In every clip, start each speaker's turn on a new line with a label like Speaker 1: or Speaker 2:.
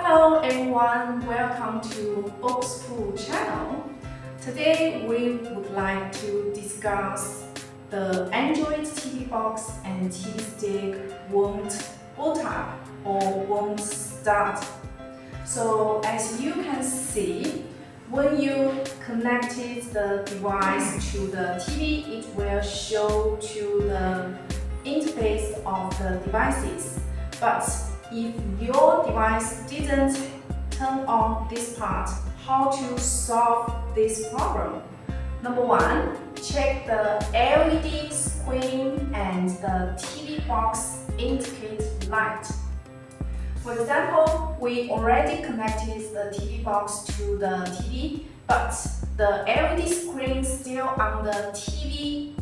Speaker 1: Hello everyone, welcome to BOXPUT channel. Today we would like to discuss the Android TV box and TV stick won't boot up or won't start. So as you can see, when you connected the device to the TV, it will show to the interface of the devices. But if your device didn't turn on this part, how to solve this problem? Number one, check the LED screen and the TV box indicate light. For example, we already connected the TV box to the TV, but the LED screen still on the TV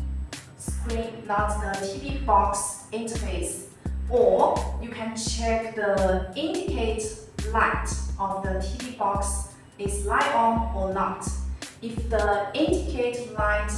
Speaker 1: screen, not the TV box interface. Or you can check the indicate light of the TV box is light on or not. If the indicate light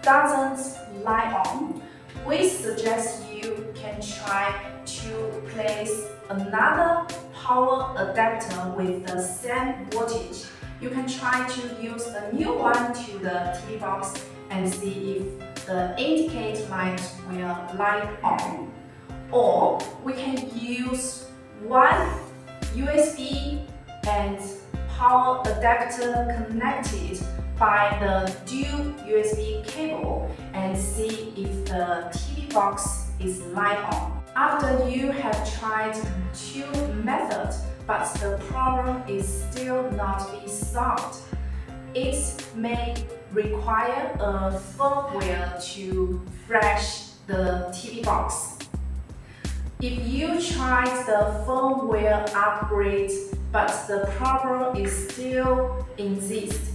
Speaker 1: doesn't light on, we suggest you can try to place another power adapter with the same voltage. You can try to use a new one to the TV box and see if the indicate light will light on. Or we can use one USB and power adapter connected by the dual USB cable and see if the TV box is light on. After you have tried two methods but the problem is still not be solved, it may require a firmware to flash the TV box. If you tried the firmware upgrade but the problem is still exists,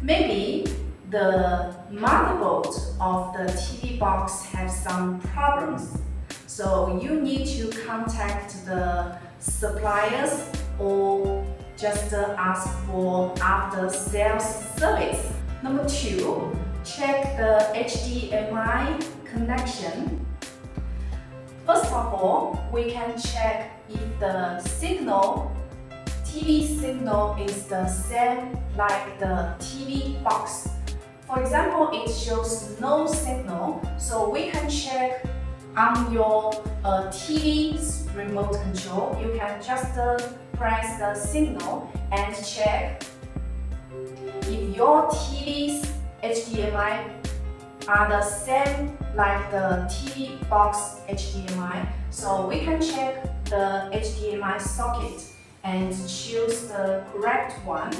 Speaker 1: maybe the motherboard of the TV box has some problems. So you need to contact the suppliers or just ask for after-sales service. Number two, check the HDMI connection. First of all, we can check if the signal, TV signal is the same like the TV box. For example, it shows no signal, so we can check on your TV's remote control. You can just press the signal and check if your TV's HDMI are the same like the TV box HDMI. So we can check the HDMI socket and choose the correct one.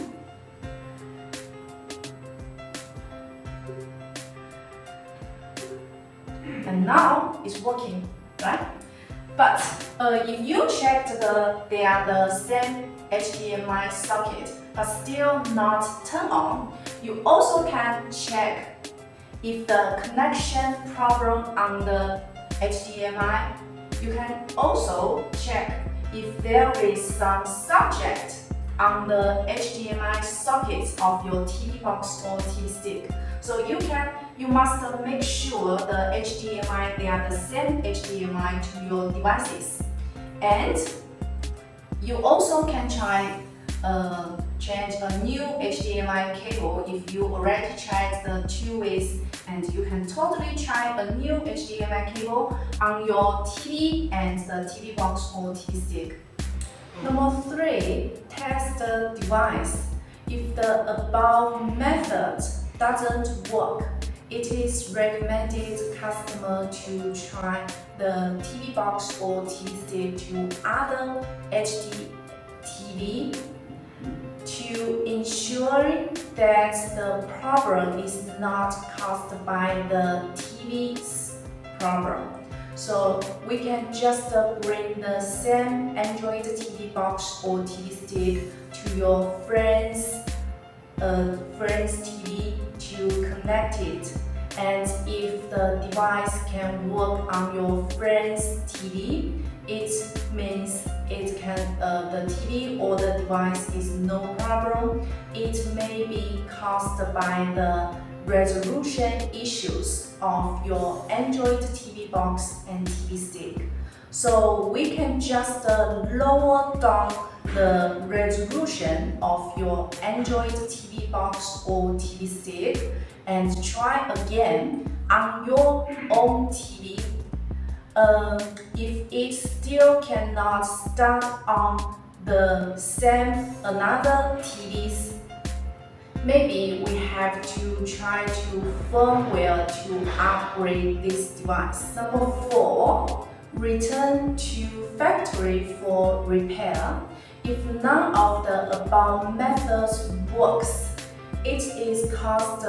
Speaker 1: And now it's working, right? But if you checked they are the same HDMI socket but still not turn on, you also can check if the connection problem on the HDMI. You can also check if there is some subject on the HDMI socket of your TV box or TV stick. So you must make sure the HDMI, they are the same HDMI to your devices. And you also can try change a new HDMI cable if you already tried the two ways, and you can totally try a new HDMI cable on your TV and the TV box or TV stick. Number three, test the device. If the above method doesn't work, it is recommended customer to try the TV box or TV stick to other HD TV to ensure that the problem is not caused by the TV's problem. So we can just bring the same Android TV box or TV stick to your friend's TV to connect it. And if the device can work on your friend's TV, it means the TV or the device is no problem. It may be caused by the resolution issues of your Android TV box and TV stick. So we can just lower down the resolution of your Android TV box or TV stick and try again on your own TV. If it still cannot start on the same another TVs, maybe we have to try to firmware to upgrade this device. Number 4, return to factory for repair. If none of the above methods works, it is caused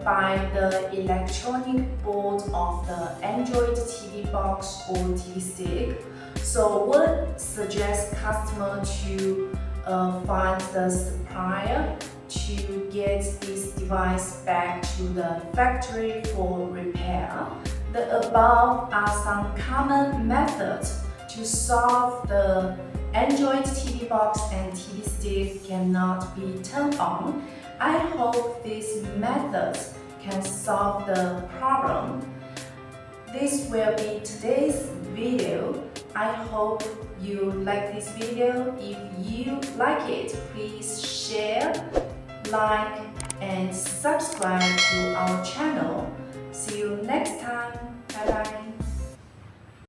Speaker 1: by the electronic board of the Android TV box or TV stick. So would suggest customer to find the supplier to get this device back to the factory for repair. The above are some common methods to solve the Android TV box and TV stick cannot be turned on. I hope these methods can solve the problem. This will be today's video. I hope you like this video. If you like it, please share, like, and subscribe to our channel. See you next time. Bye bye.